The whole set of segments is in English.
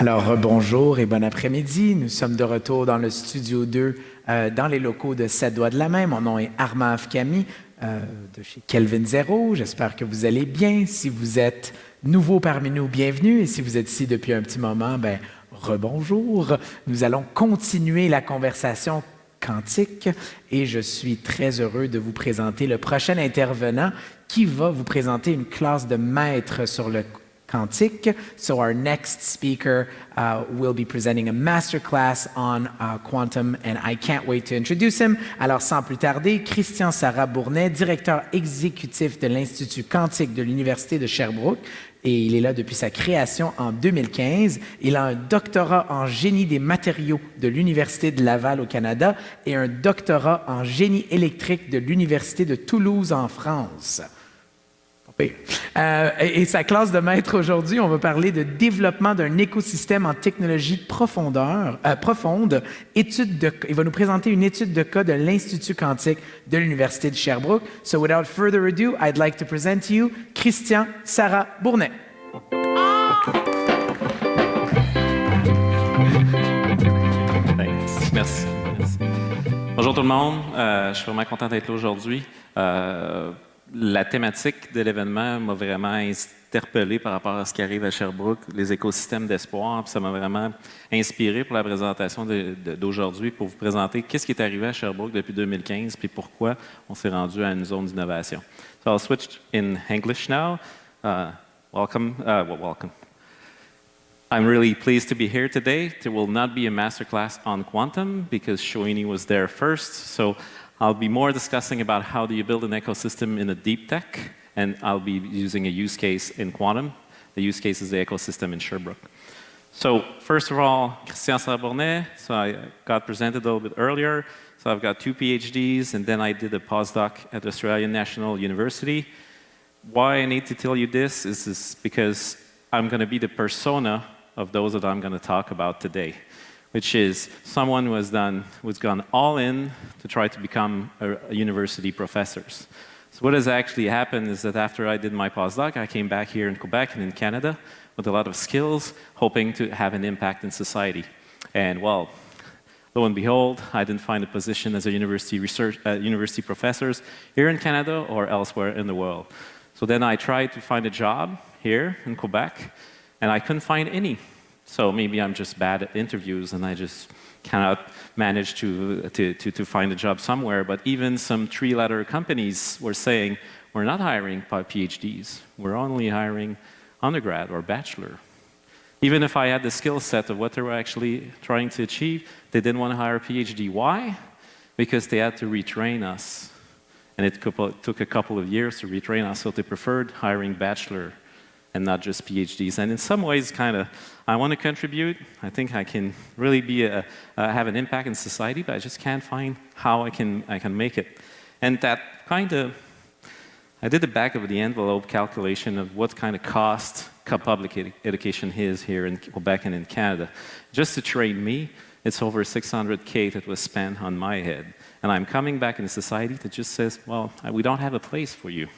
Alors, bonjour et bon après-midi. Nous sommes de retour dans le studio 2, dans les locaux de 7 doigts de la main. Mon nom est Armand Afkami, de chez Kelvin Zero. J'espère que vous allez bien. Si vous êtes nouveau parmi nous, bienvenue. Et si vous êtes ici depuis un petit moment, ben, rebonjour. Nous allons continuer la conversation quantique et je suis très heureux de vous présenter le prochain intervenant qui va vous présenter une classe de maître sur le quantique. So our next speaker will be presenting a masterclass on quantum, and I can't wait to introduce him. Alors, sans plus tarder, Sarra-Bournet, directeur exécutif de l'Institut quantique de l'Université de Sherbrooke, et il est là depuis sa création en 2015. Il a un doctorat en génie des matériaux de l'Université de Laval au Canada et un doctorat en génie électrique de l'Université de Toulouse en France. Et sa classe de maître aujourd'hui, on va parler de développement d'un écosystème en technologie profonde. Il va nous présenter une étude de cas de l'Institut quantique de l'Université de Sherbrooke. So without further ado, I'd like to present to you Sarra-Bournet. Thanks. Merci. Bonjour tout le monde. Je suis vraiment content d'être là aujourd'hui. La thématique de l'événement m'a vraiment interpellé par rapport à ce qui arrive à Sherbrooke, les écosystèmes d'espoir. Ça m'a vraiment inspiré pour la présentation d'aujourd'hui, pour vous présenter qu'est-ce qui est arrivé à Sherbrooke depuis 2015 puis pourquoi on s'est rendu à une zone d'innovation. So I'll switch in English now. Welcome. I'm really pleased to be here today. There will not be a masterclass on quantum because Shoini was there first. So I'll be more discussing about how do you build an ecosystem in a deep tech, and I'll be using a use case in quantum. The use case is the ecosystem in Sherbrooke. So first of all, Sarra-Bournet, so I got presented a little bit earlier. So I've got 2 PhDs, and then I did a postdoc at Australian National University. Why I need to tell you this is because I'm going to be the persona of those that I'm going to talk about today, which is someone who's gone all in to try to become a university professor. So what has actually happened is that after I did my postdoc, I came back here in Quebec and in Canada with a lot of skills, hoping to have an impact in society. And well, lo and behold, I didn't find a position as a university professor here in Canada or elsewhere in the world. So then I tried to find a job here in Quebec, and I couldn't find any. So maybe I'm just bad at interviews and I just cannot manage to find a job somewhere. But even some 3-letter companies were saying, we're not hiring PhDs. We're only hiring undergrad or bachelor. Even if I had the skill set of what they were actually trying to achieve, they didn't want to hire a PhD. Why? Because they had to retrain us. And it took a couple of years to retrain us, so they preferred hiring bachelor and not just PhDs. And in some ways, kind of, I want to contribute. I think I can really have an impact in society, but I just can't find how I can make it. And that kind of, I did the back of the envelope calculation of what kind of cost public education is here in Quebec and in Canada. Just to train me, it's over $600K that was spent on my head. And I'm coming back in a society that just says, well, we don't have a place for you.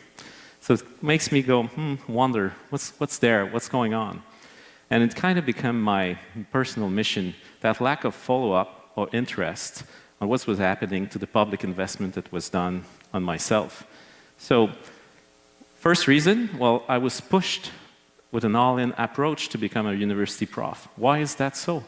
So it makes me go, wonder, what's there, what's going on? And it kind of became my personal mission, that lack of follow-up or interest on what was happening to the public investment that was done on myself. So first reason, well, I was pushed with an all-in approach to become a university prof. Why is that so?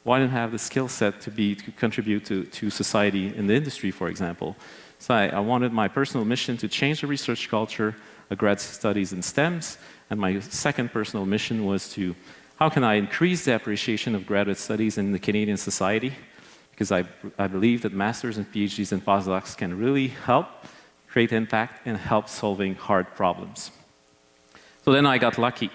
Why didn't I have the skill set to contribute to society in the industry, for example? So I wanted my personal mission to change the research culture, grad studies in STEMs, and my second personal mission was to, how can I increase the appreciation of graduate studies in the Canadian society? Because I believe that masters and PhDs and postdocs can really help create impact and help solving hard problems. So then I got lucky.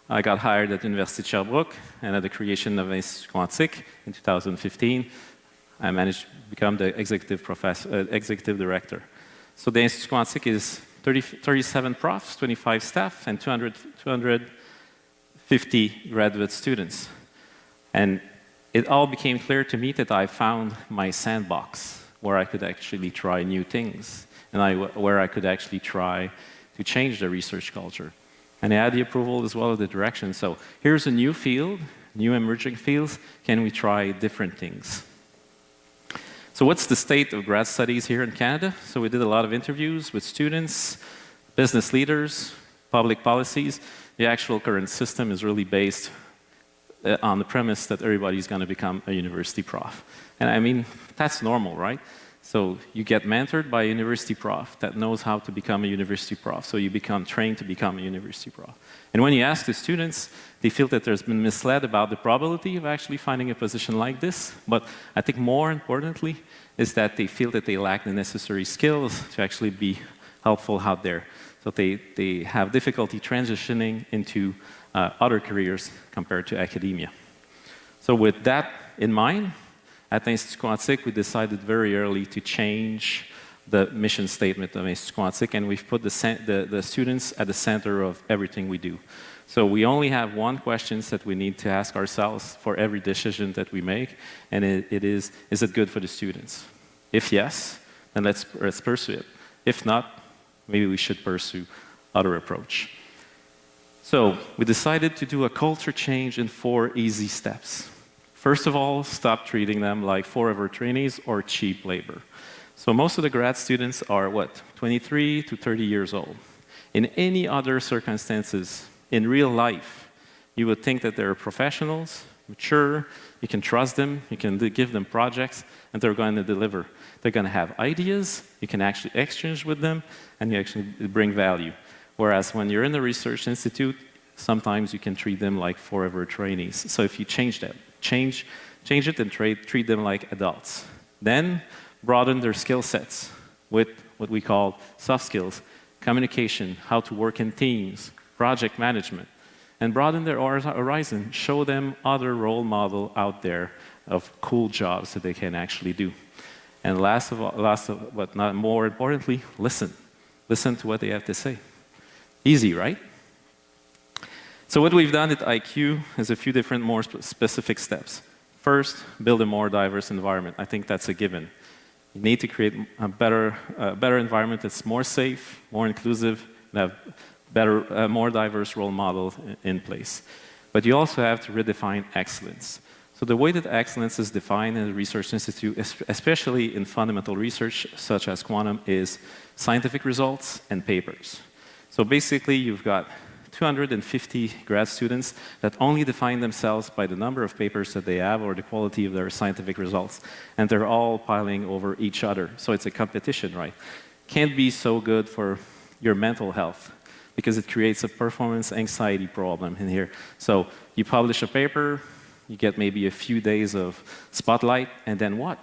I got hired at Université de Sherbrooke, and at the creation of Institut quantique in 2015, I managed to become the executive director. So the Institut quantique is 37 profs, 25 staff, and 250 graduate students. And it all became clear to me that I found my sandbox where I could actually try new things, and where I could actually try to change the research culture. And I had the approval as well as the direction. So here's a new field, new emerging fields? Can we try different things? So what's the state of grad studies here in Canada? So we did a lot of interviews with students, business leaders, public policies. The actual current system is really based on the premise that everybody's going to become a university prof. And I mean, that's normal, right? So you get mentored by a university prof that knows how to become a university prof. So you become trained to become a university prof. And when you ask the students, they feel that there's been misled about the probability of actually finding a position like this. But I think more importantly is that they feel that they lack the necessary skills to actually be helpful out there. So they have difficulty transitioning into other careers compared to academia. So with that in mind, at Institut Quantique, we decided very early to change the mission statement of Institut Quantique, and we've put the students at the center of everything we do. So we only have one question that we need to ask ourselves for every decision that we make, and it is it good for the students? If yes, then let's pursue it. If not, maybe we should pursue other approach. So we decided to do a culture change in 4 easy steps. First of all, stop treating them like forever trainees or cheap labor. So most of the grad students are, 23 to 30 years old. In any other circumstances, in real life, you would think that they're professionals, mature, you can trust them, you can give them projects, and they're going to deliver. They're going to have ideas, you can actually exchange with them, and you actually bring value. Whereas when you're in the research institute, sometimes you can treat them like forever trainees. So if you change that, change it and treat them like adults. Then broaden their skill sets with what we call soft skills, communication, how to work in teams, project management, and broaden their horizon. Show them other role models out there of cool jobs that they can actually do. And last but not more importantly, listen. Listen to what they have to say. Easy, right? So what we've done at IQ is a few different more specific steps. First, build a more diverse environment. I think that's a given. You need to create a better environment that's more safe, more inclusive, and have more diverse role models in place. But you also have to redefine excellence. So the way that excellence is defined in the research institute, especially in fundamental research such as quantum, is scientific results and papers. So basically, you've got 250 grad students that only define themselves by the number of papers that they have or the quality of their scientific results. And they're all piling over each other. So it's a competition, right? Can't be so good for your mental health because it creates a performance anxiety problem in here. So you publish a paper, you get maybe a few days of spotlight, and then what?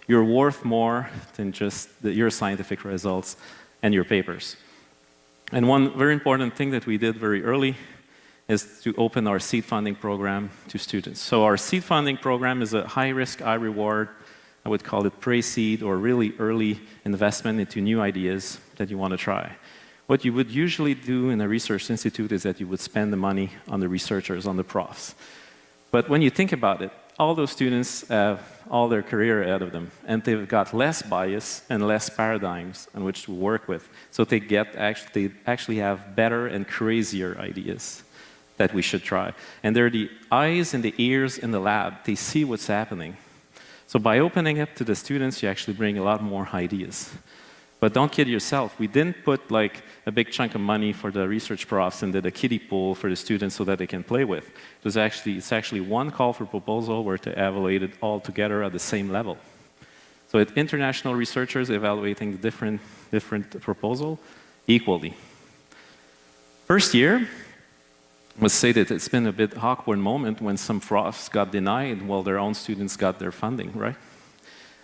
You're worth more than just your scientific results and your papers. And one very important thing that we did very early is to open our seed funding program to students. So our seed funding program is a high risk, high reward, I would call it pre-seed or really early investment into new ideas that you want to try. What you would usually do in a research institute is that you would spend the money on the researchers, on the profs. But when you think about it, all those students have all their career ahead of them, and they've got less bias and less paradigms on which to work with. So they actually have better and crazier ideas that we should try. And they're the eyes and the ears in the lab. They see what's happening. So by opening up to the students, you actually bring a lot more ideas. But don't kid yourself. We didn't put like a big chunk of money for the research profs and did a kiddie pool for the students so that they can play with. It's actually one call for proposal where to evaluate it all together at the same level. So it's international researchers evaluating the different proposal equally. First year, I must say that it's been a bit awkward moment when some profs got denied while their own students got their funding, right?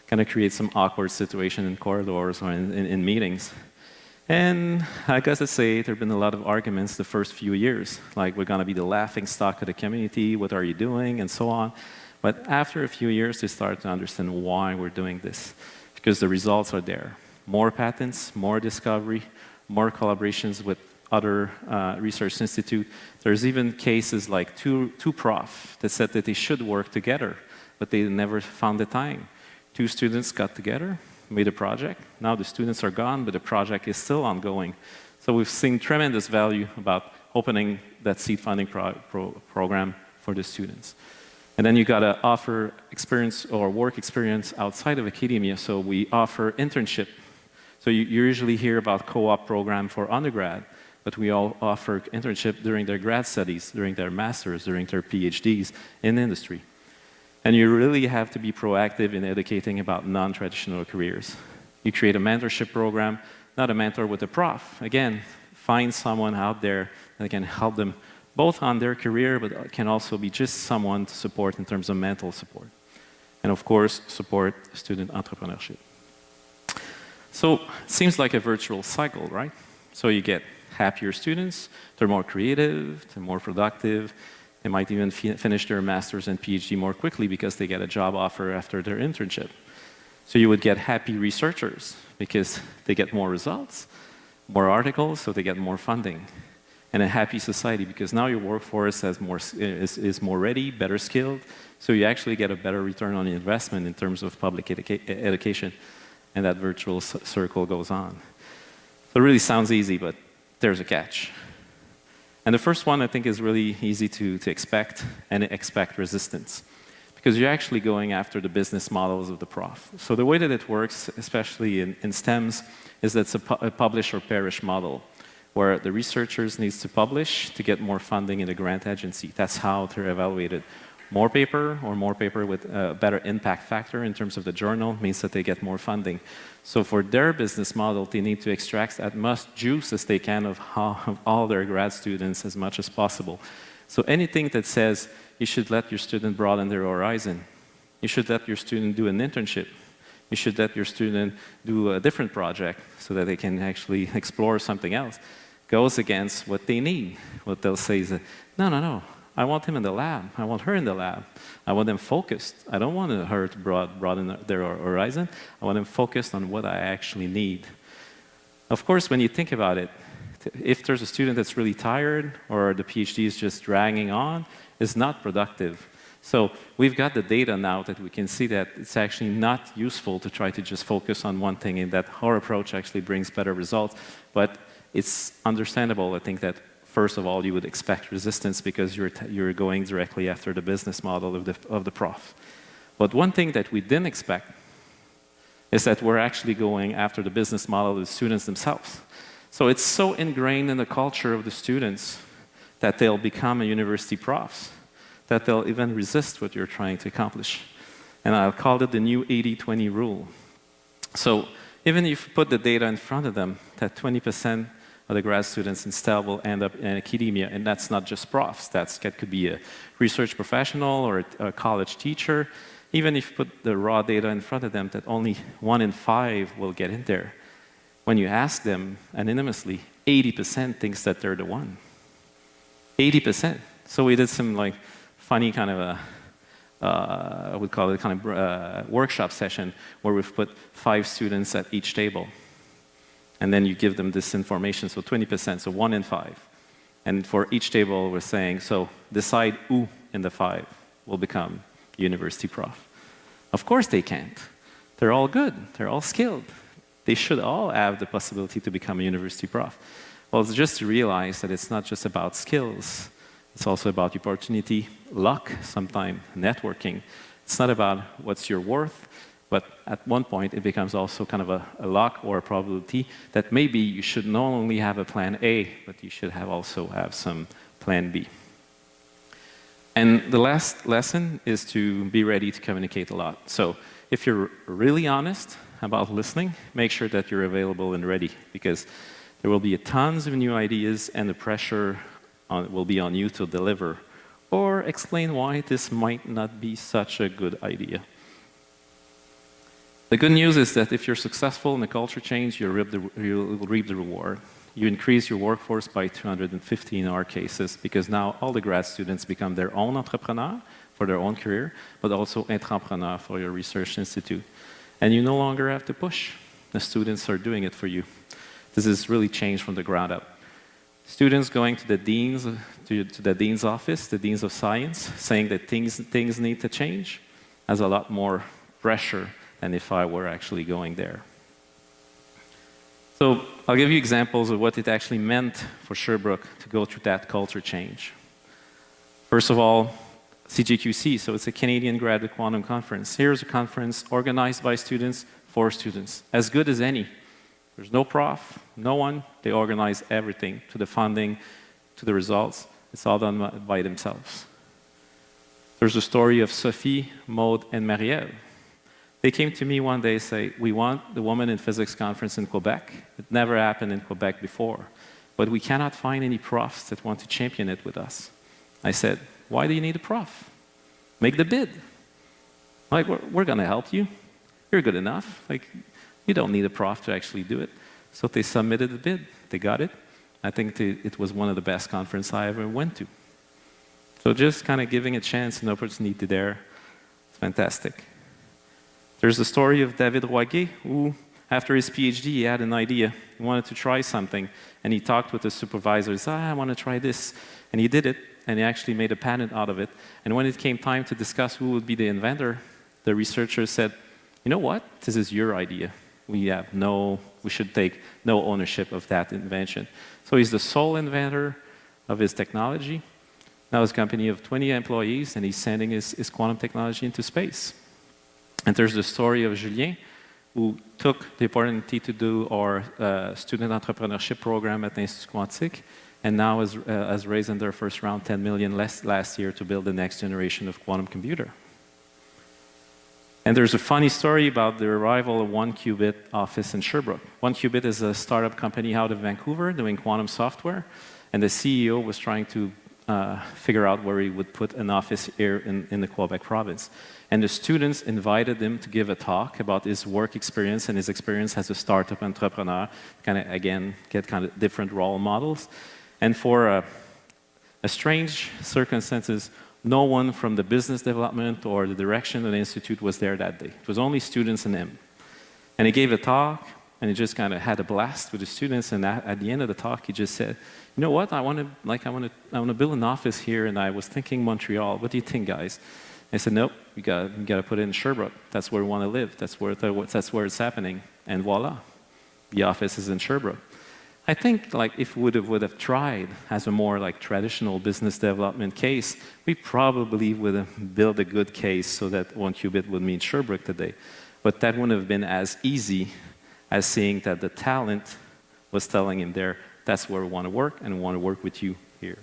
Kind of create some awkward situation in corridors or in meetings. And I gotta say, there have been a lot of arguments the first few years, like we're gonna be the laughing stock of the community, what are you doing, and so on. But after a few years, they start to understand why we're doing this, because the results are there. More patents, more discovery, more collaborations with other research institutes. There's even cases like two profs that said that they should work together, but they never found the time. 2 students got together, made a project. Now the students are gone, but the project is still ongoing. So we've seen tremendous value about opening that seed funding program for the students. And then you got to offer experience or work experience outside of academia. So we offer internship. So you usually hear about co-op program for undergrad, but we all offer internship during their grad studies, during their masters, during their PhDs in industry. And you really have to be proactive in educating about non-traditional careers. You create a mentorship program, not a mentor with a prof. Again, find someone out there that can help them both on their career, but can also be just someone to support in terms of mental support. And of course, support student entrepreneurship. So it seems like a virtual cycle, right? So you get happier students, they're more creative, they're more productive, they might even finish their master's and PhD more quickly because they get a job offer after their internship. So you would get happy researchers because they get more results, more articles, so they get more funding. And a happy society because now your workforce is more ready, better skilled, so you actually get a better return on the investment in terms of public education, and that virtual circle goes on. So it really sounds easy, but there's a catch. And the first one I think is really easy to expect, and expect resistance. Because you're actually going after the business models of the prof. So the way that it works, especially in STEMs, is that it's a publish or perish model, where the researchers needs to publish to get more funding in the grant agency. That's how they're evaluated. More paper with a better impact factor in terms of the journal means that they get more funding. So for their business model, they need to extract as much juice as they can of all their grad students as much as possible. So anything that says you should let your student broaden their horizon, you should let your student do an internship, you should let your student do a different project so that they can actually explore something else, goes against what they need. What they'll say is, no, I want him in the lab, I want her in the lab, I want them focused. I don't want her to broaden their horizon, I want them focused on what I actually need. Of course, when you think about it, if there's a student that's really tired or the PhD is just dragging on, it's not productive. So we've got the data now that we can see that it's actually not useful to try to just focus on one thing, and that our approach actually brings better results. But it's understandable, I think, that first of all you would expect resistance because you're going directly after the business model of the prof. But one thing that we didn't expect is that we're actually going after the business model of the students themselves. So it's so ingrained in the culture of the students that they'll become a university profs, that they'll even resist what you're trying to accomplish. And I'll call it the new 80-20 rule. So even if you put the data in front of them, that 20% of the grad students instead will end up in academia, and that's not just profs, that could be a research professional or a college teacher. Even if you put the raw data in front of them, that only 1 in 5 will get in there. When you ask them anonymously, 80% thinks that they're the one. 80%. So we did some like funny kind of a, I would call it kind of workshop session where we've put 5 students at each table. And then you give them this information, so 20%, so 1 in 5. And for each table, we're saying, so decide who in the 5 will become university prof. Of course they can't. They're all good, they're all skilled. They should all have the possibility to become a university prof. Well, it's just to realize that it's not just about skills, it's also about opportunity, luck, sometimes networking. It's not about what's your worth, but at one point it becomes also kind of a luck or a probability that maybe you should not only have a plan A, but you should also have some plan B. And the last lesson is to be ready to communicate a lot. So if you're really honest about listening, make sure that you're available and ready, because there will be tons of new ideas and the pressure will be on you to deliver or explain why this might not be such a good idea. The good news is that if you're successful in the culture change, you'll reap the reward. You increase your workforce by 250 in our cases, because now all the grad students become their own entrepreneur for their own career, but also entrepreneur for your research institute. And you no longer have to push. The students are doing it for you. This has really changed from the ground up. Students going to the dean's office, the deans of science, saying that things need to change, has a lot more pressure than if I were actually going there. So I'll give you examples of what it actually meant for Sherbrooke to go through that culture change. First of all, CGQC, so it's a Canadian Graduate Quantum Conference. Here's a conference organized by students for students, as good as any. There's no prof, no one. They organize everything, to the funding, to the results. It's all done by themselves. There's the story of Sophie, Maude, and Marielle. They came to me one day and say, we want the Women in Physics Conference in Quebec. It never happened in Quebec before, but we cannot find any profs that want to champion it with us. I said, why do you need a prof? Make the bid. Like, we're going to help you. You're good enough. Like, you don't need a prof to actually do it. So they submitted the bid. They got it. I think it was one of the best conferences I ever went to. So just kind of giving a chance and opportunity there, it's fantastic. There's the story of David Roiguet, who, after his PhD, he had an idea. He wanted to try something, and he talked with the supervisors. I want to try this. And he did it, and he actually made a patent out of it. And when it came time to discuss who would be the inventor, the researchers said, you know what? This is your idea. We should take no ownership of that invention. So he's the sole inventor of his technology. Now his company of 20 employees, and he's sending his quantum technology into space. And there's the story of Julien, who took the opportunity to do our student entrepreneurship program at the Institut Quantique, and now has raised in their first round 10 million last year to build the next generation of quantum computer. And there's a funny story about the arrival of 1Qubit office in Sherbrooke. 1Qubit is a startup company out of Vancouver doing quantum software, and the CEO was trying to figure out where he would put an office here in the Quebec province. And the students invited him to give a talk about his work experience and his experience as a startup entrepreneur, kind of, again, get kind of different role models. And for a strange circumstances, no one from the business development or the direction of the institute was there that day. It was only students and him. And he gave a talk, and he just kind of had a blast with the students. And at the end of the talk, he just said, "You know what? I want to build an office here, and I was thinking Montreal. What do you think, guys?" I said, "Nope, you got to put it in Sherbrooke. That's where we want to live. That's where it's happening." And voila, the office is in Sherbrooke. I think like if we would have tried as a more like traditional business development case, we probably would have built a good case so that 1Qubit would meet Sherbrooke today. But that wouldn't have been as easy as seeing that the talent was telling him there, that's where we want to work, and we want to work with you here.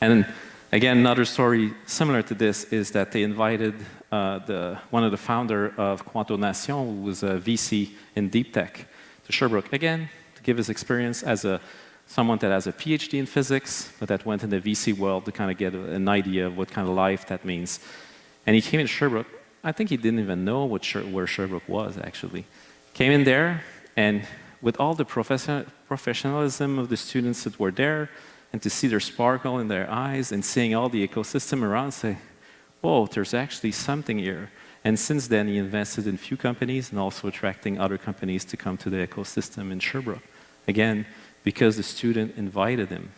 And again, another story similar to this is that they invited one of the founder of Quantonation, who was a VC in deep tech, to Sherbrooke. Again, to give his experience as someone that has a PhD in physics, but that went in the VC world to kind of get an idea of what kind of life that means. And he came in Sherbrooke. I think he didn't even know where Sherbrooke was, actually. Came in there, and with all the professionalism of the students that were there, and to see their sparkle in their eyes, and seeing all the ecosystem around, say, whoa, there's actually something here. And since then, he invested in a few companies and also attracting other companies to come to the ecosystem in Sherbrooke. Again, because the student invited him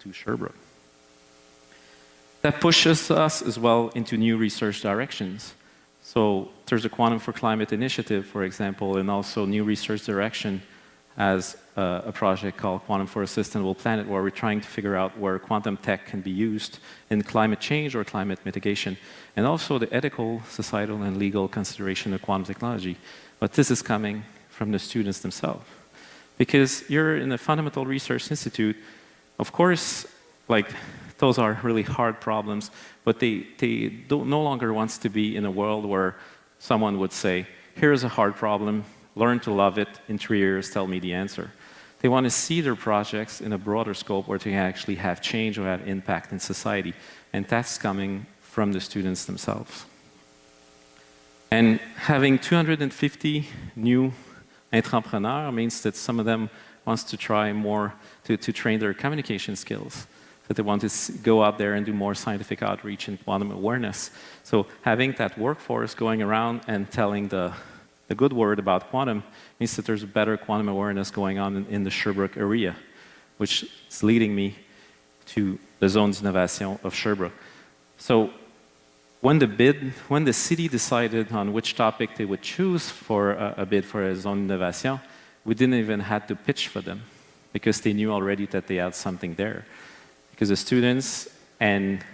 to Sherbrooke. That pushes us as well into new research directions. So there's a Quantum for Climate initiative, for example, and also new research direction as a project called Quantum for a Sustainable Planet, where we're trying to figure out where quantum tech can be used in climate change or climate mitigation, and also the ethical, societal, and legal consideration of quantum technology. But this is coming from the students themselves. Because you're in a fundamental research institute, of course, like, those are really hard problems, but they no longer want to be in a world where someone would say, here's a hard problem, learn to love it, in 3 years, tell me the answer. They want to see their projects in a broader scope where they can actually have change or have impact in society. And that's coming from the students themselves. And having 250 new entrepreneurs means that some of them wants to try more to train their communication skills, that they want to go out there and do more scientific outreach and quantum awareness. So having that workforce going around and telling the good word about quantum means that there's a better quantum awareness going on in the Sherbrooke area, which is leading me to the Zone d'Innovation of Sherbrooke. So when the city decided on which topic they would choose for a bid for a Zone d'Innovation, we didn't even have to pitch for them because they knew already that they had something there. Because the students and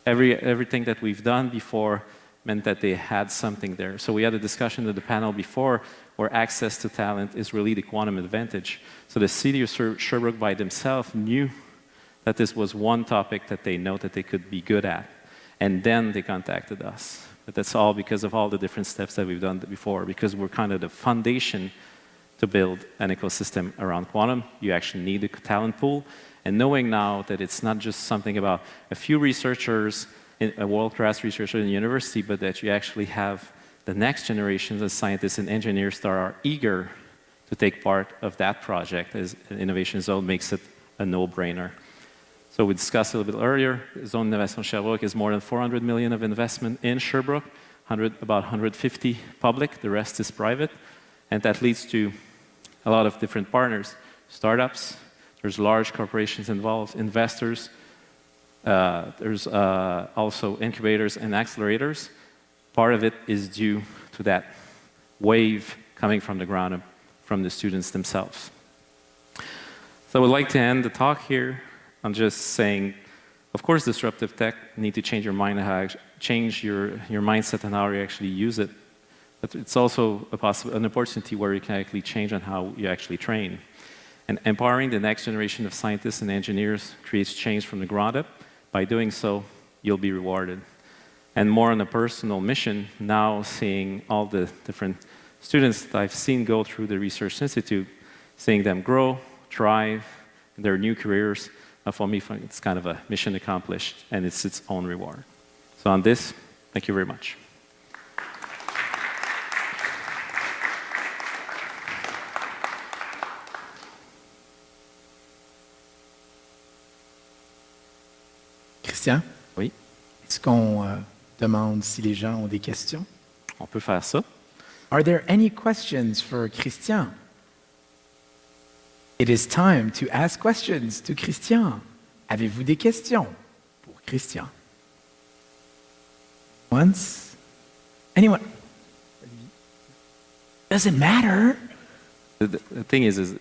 everything that we've done before meant that they had something there. So we had a discussion at the panel before where access to talent is really the quantum advantage. So the city of Sherbrooke by themselves knew that this was one topic that they know that they could be good at. And then they contacted us. But that's all because of all the different steps that we've done before, because we're kind of the foundation to build an ecosystem around quantum. You actually need a talent pool. And knowing now that it's not just something about a few researchers, a world-class researcher in the university, but that you actually have the next generations of scientists and engineers that are eager to take part of that project as an innovation zone makes it a no-brainer. So we discussed a little bit earlier, Zone Innovation Sherbrooke is more than 400 million of investment in Sherbrooke, about 150 public, the rest is private, and that leads to a lot of different partners, startups, there's large corporations involved, investors, there's also incubators and accelerators. Part of it is due to that wave coming from the ground up, from the students themselves. So I would like to end the talk here on just saying, of course, disruptive tech need to change your mind and how change your mindset and how you actually use it. But it's also an opportunity where you can actually change on how you actually train. And empowering the next generation of scientists and engineers creates change from the ground up. By doing so, you'll be rewarded. And more on a personal mission, now seeing all the different students that I've seen go through the Research Institute, seeing them grow, thrive, in their new careers, for me, it's kind of a mission accomplished, and it's its own reward. So on this, thank you very much. Christian? Oui? Est-ce qu'on demande si les gens ont des questions? On peut faire ça. Are there any questions for Christian? It is time to ask questions to Christian. Avez-vous des questions pour Christian? Once? Anyone? Does it matter? The thing is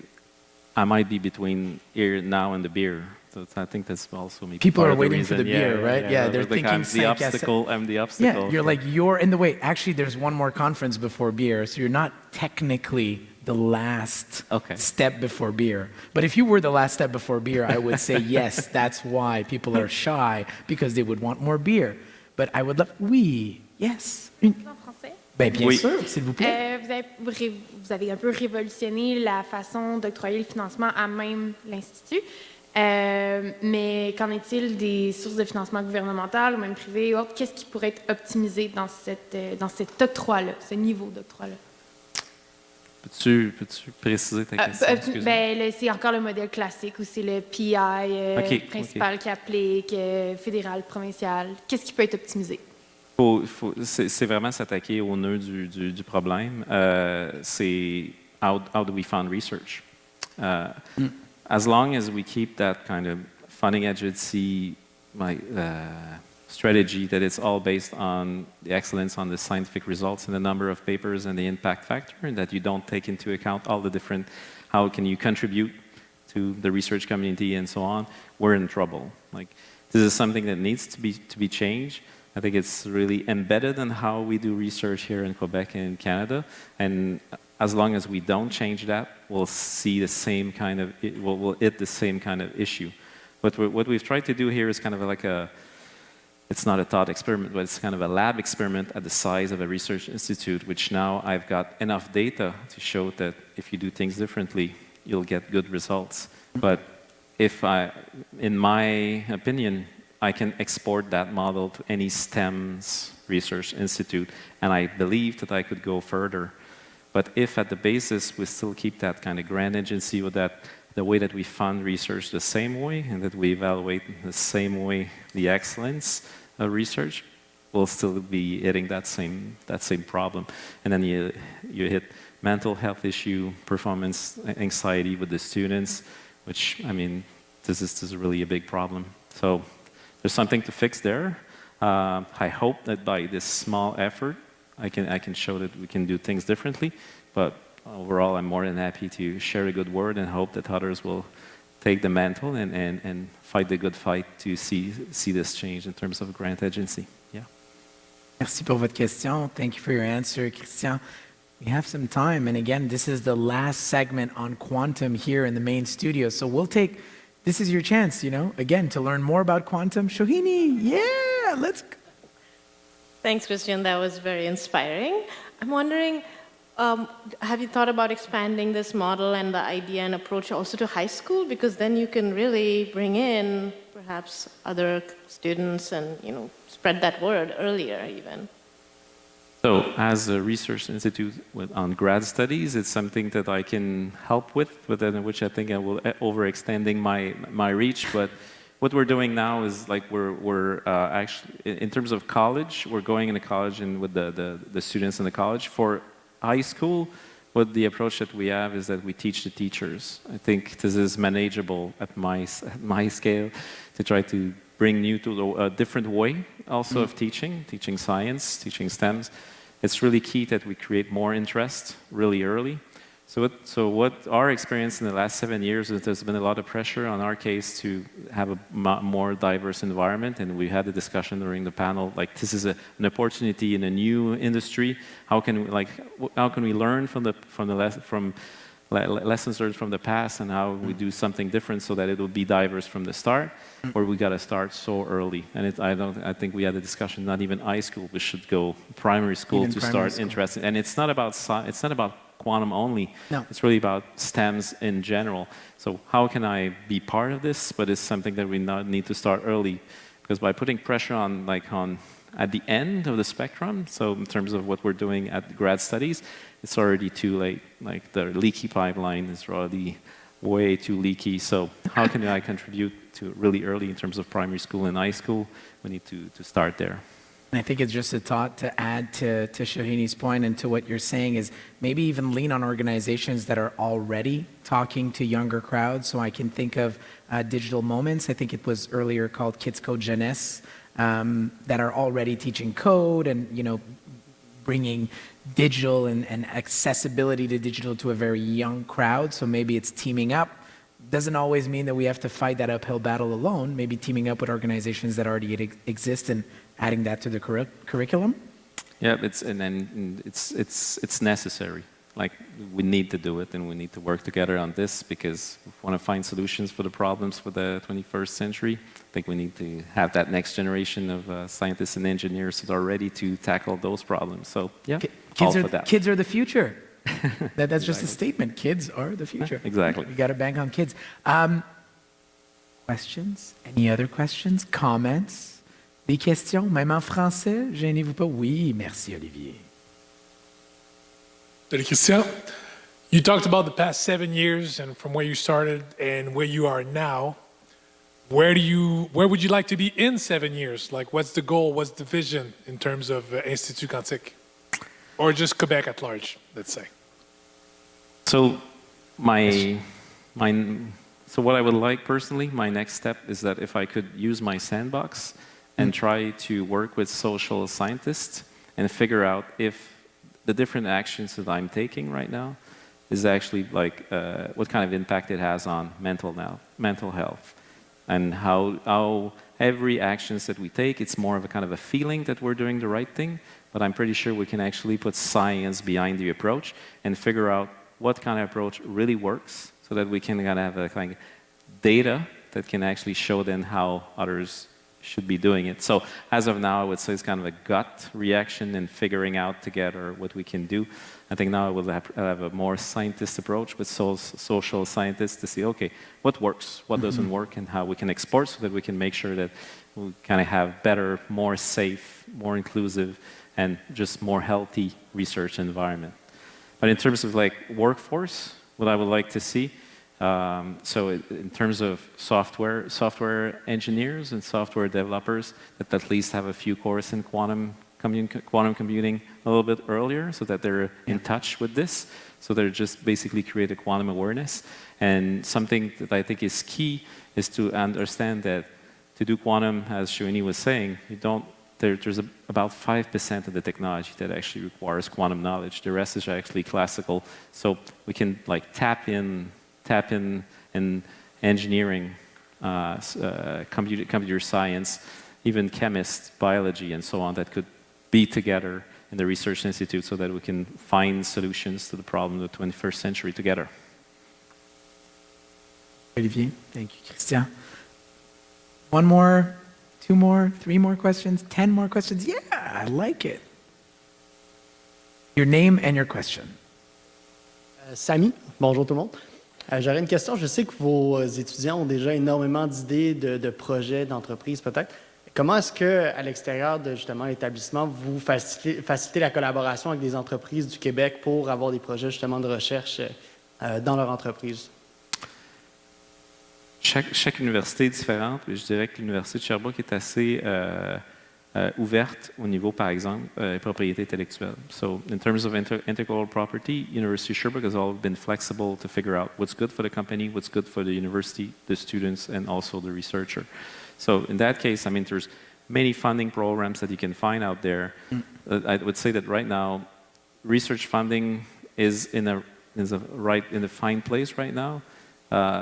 I might be between here now and the beer. So I think that's also maybe people part are of the waiting reason. for the beer, right? Yeah, they're thinking I'm the obstacle. I'm the obstacle. Yeah, you're like, you're in the way. Actually, there's one more conference before beer, so you're not technically the last step before beer. But if you were the last step before beer, I would say yes, that's why people are shy, because they would want more beer. But I would love, oui, yes. En français? Ben, bien sûr, s'il vous plaît. Vous avez un peu révolutionné la façon d'octroyer le financement à même l'Institut. Mais qu'en est-il des sources de financement gouvernementales ou même privées ou autres? Qu'est-ce qui pourrait être optimisé dans cet octroi-là, ce niveau d'octroi-là? Peux-tu préciser ta question? C'est encore le modèle classique où c'est le PI principal qui applique, fédéral, provincial. Qu'est-ce qui peut être optimisé? C'est vraiment s'attaquer au nœud du problème. C'est how do we fund research? As long as we keep that kind of funding agency strategy that it's all based on the excellence on the scientific results and the number of papers and the impact factor, and that you don't take into account all the different, how can you contribute to the research community and so on, we're in trouble. Like, this is something that needs to be changed. I think it's really embedded in how we do research here in Quebec and in Canada, and as long as we don't change that, we'll see the same kind of, we'll hit the same kind of issue. But what we've tried to do here is kind of like it's not a thought experiment, but it's kind of a lab experiment at the size of a research institute, which now I've got enough data to show that if you do things differently, you'll get good results. But in my opinion, I can export that model to any STEM's research institute, and I believe that I could go further. But if at the basis we still keep that kind of grand agency with that, the way that we fund research the same way and that we evaluate the same way the excellence of research, we'll still be hitting that same problem. And then you hit mental health issue, performance anxiety with the students, which, I mean, this is really a big problem. So there's something to fix there. I hope that by this small effort, I can show that we can do things differently, but overall I'm more than happy to share a good word and hope that others will take the mantle and fight the good fight to see this change in terms of grant agency. Yeah. Merci pour votre question. Thank you for your answer, Christian. We have some time, and again, this is the last segment on quantum here in the main studio. So we'll take, this is your chance, again, to learn more about quantum. Shohini, yeah, let's go. Thanks, Christian. That was very inspiring. I'm wondering, have you thought about expanding this model and the idea and approach also to high school? Because then you can really bring in perhaps other students and spread that word earlier even. So as a research institute on grad studies, it's something that I can help with, but then which I think I will overextending my reach. But what we're doing now is like we're actually, in terms of college, we're going into college and with the students in the college. For high school, what the approach that we have is that we teach the teachers. I think this is manageable at my scale to try to bring you to a different way also of teaching science, teaching STEMs. It's really key that we create more interest really early. So what our experience in the last 7 years is there's been a lot of pressure on our case to have a more diverse environment, and we had a discussion during the panel, like this is an opportunity in a new industry. How can we learn from lessons learned from the past and how we do something different so that it will be diverse from the start, or we got to start so early. And I think we had a discussion, not even high school, we should go primary school to start interested. And it's not about quantum only. No. It's really about STEMs in general. So how can I be part of this? But it's something that we need to start early, because by putting pressure on at the end of the spectrum, so in terms of what we're doing at grad studies, it's already too late. Like the leaky pipeline is already way too leaky. So how can I contribute to really early in terms of primary school and high school? We need to start there. And I think it's just a thought to add to Shahini's point and to what you're saying is maybe even lean on organizations that are already talking to younger crowds. So I can think of Digital Moments. I think it was earlier called Kids Code Jeunesse, that are already teaching code and bringing digital and accessibility to digital to a very young crowd. So maybe it's teaming up. Doesn't always mean that we have to fight that uphill battle alone. Maybe teaming up with organizations that already exist and adding that to the curriculum. Yeah, it's necessary. Like we need to do it, and we need to work together on this because we want to find solutions for the problems for the 21st century. I think we need to have that next generation of scientists and engineers that are ready to tackle those problems. So yeah, kids are the future. That's just a statement. Kids are the future. Exactly. We got to bank on kids. Questions? Any other questions? Comments? Des questions? Même en français? Gênez-vous pas? Oui, merci Olivier. Salut Christian. You talked about the past 7 years and from where you started and where you are now. Where would you like to be in 7 years? Like, what's the goal? What's the vision in terms of Institut Quantique? Or just Quebec at large, let's say. So so what I would like personally, my next step is that if I could use my sandbox and try to work with social scientists and figure out if the different actions that I'm taking right now is actually like what kind of impact it has on mental health, and how every actions that we take, it's more of a kind of a feeling that we're doing the right thing, but I'm pretty sure we can actually put science behind the approach and figure out what kind of approach really works so that we can kind of have a kind of data that can actually show then how others should be doing it. So as of now, I would say it's kind of a gut reaction and figuring out together what we can do. I think now I will have a more scientist approach with social scientists to see, okay, what works, what doesn't work, and how we can export so that we can make sure that we kind of have better, more safe, more inclusive, and just more healthy research environment. But in terms of like workforce, what I would like to see, so in terms of software engineers and software developers that at least have a few courses in quantum computing a little bit earlier so that they're in touch with this, so they're just basically create a quantum awareness. And something that I think is key is to understand that to do quantum, as Shoini was saying, there's about 5% of the technology that actually requires quantum knowledge. The rest is actually classical. So we can like tap in and engineering, computer science, even chemists, biology, and so on that could be together in the research institute so that we can find solutions to the problem of the 21st century together. Olivier, thank you, Christian. One more, two more, three more questions, 10 more questions. Yeah, I like it. Your name and your question. Samy, bonjour tout le monde. J'aurais une question. Je sais que vos étudiants ont déjà énormément d'idées de projets, d'entreprises peut-être. Comment est-ce qu'à l'extérieur de justement l'établissement, vous facilitez la collaboration avec des entreprises du Québec pour avoir des projets justement de recherche dans leur entreprise? Chaque université est différente. Je dirais que l'Université de Sherbrooke est assez ouverte au niveau, par exemple, propriété intellectuelle. So, in terms of intellectual property, University of Sherbrooke has always been flexible to figure out what's good for the company, what's good for the university, the students, and also the researcher. So, in that case, I mean, there's many funding programs that you can find out there. I would say that right now, research funding is in a fine place right now.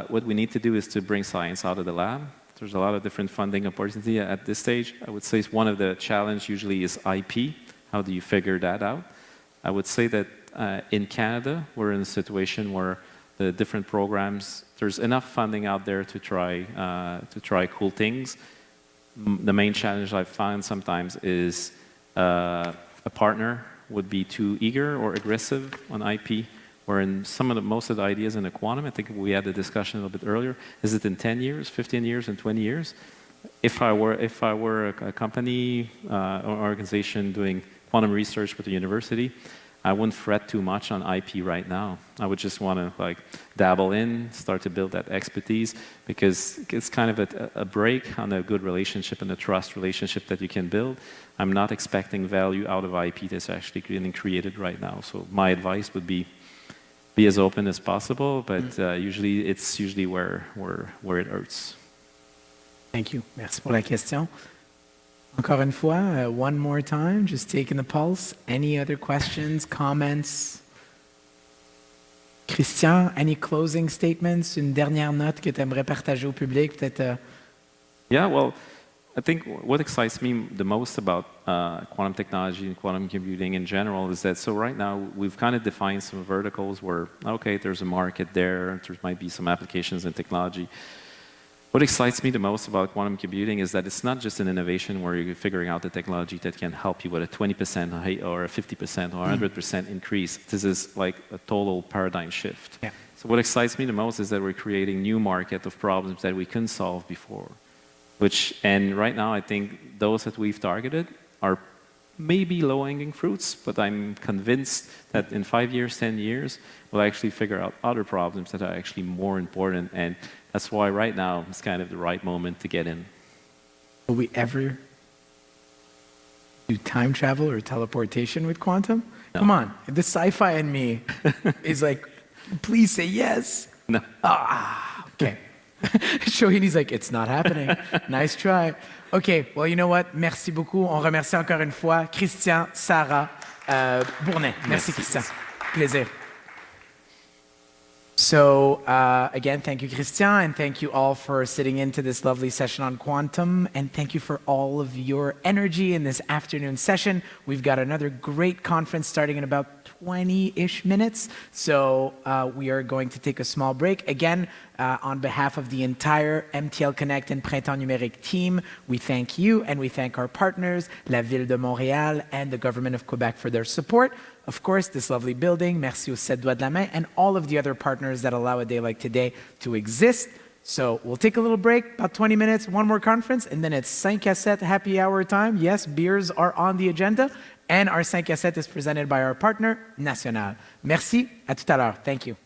What we need to do is to bring science out of the lab. There's a lot of different funding opportunity at this stage. I would say one of the challenges usually is IP. How do you figure that out? I would say that in Canada, we're in a situation where the different programs, there's enough funding out there to try cool things. The main challenge I've found sometimes is a partner would be too eager or aggressive on IP. Or in most of the ideas in the quantum, I think we had a discussion a little bit earlier, is it in 10 years, 15 years, and 20 years? If I were a company or organization doing quantum research with the university, I wouldn't fret too much on IP right now. I would just want to dabble in, start to build that expertise, because it's kind of a break on a good relationship and a trust relationship that you can build. I'm not expecting value out of IP that's actually getting created right now. So my advice would be as open as possible, but it's usually where it hurts. Thank you. Merci pour la question. Encore une fois, one more time, just taking the pulse. Any other questions, comments? Christian, any closing statements? Une dernière note que tu aimerais partager au public, peut-être? Yeah, well, I think what excites me the most about quantum technology and quantum computing in general is that, so right now we've kind of defined some verticals where, okay, there's a market there might be some applications in technology. What excites me the most about quantum computing is that it's not just an innovation where you're figuring out the technology that can help you with a 20% or a 50% or 100% increase. This is like a total paradigm shift. Yeah. So what excites me the most is that we're creating new market of problems that we couldn't solve before. And right now, I think those that we've targeted are maybe low-hanging fruits, but I'm convinced that in 5 years, 10 years, we'll actually figure out other problems that are actually more important, and that's why right now is kind of the right moment to get in. Will we ever do time travel or teleportation with quantum? No. Come on, the sci-fi in me is like, please say yes. No. Okay. Shohini's like, it's not happening. Nice try. Okay, well, you know what? Merci beaucoup. On remercie encore une fois Christian, Sarra-Bournet. Merci, Christian. Plaisir. So, again, thank you, Christian, and thank you all for sitting into this lovely session on quantum, and thank you for all of your energy in this afternoon session. We've got another great conference starting in about 20-ish minutes, so we are going to take a small break. Again, on behalf of the entire MTL Connect and Printemps Numérique team, we thank you and we thank our partners, la Ville de Montréal and the Government of Quebec for their support. Of course, this lovely building, merci aux 7 doigts de la main, and all of the other partners that allow a day like today to exist. So we'll take a little break, about 20 minutes, one more conference, and then it's 5 à 7 happy hour time. Yes, beers are on the agenda, and our 5 à 7 is presented by our partner, National. Merci, à tout à l'heure. Thank you.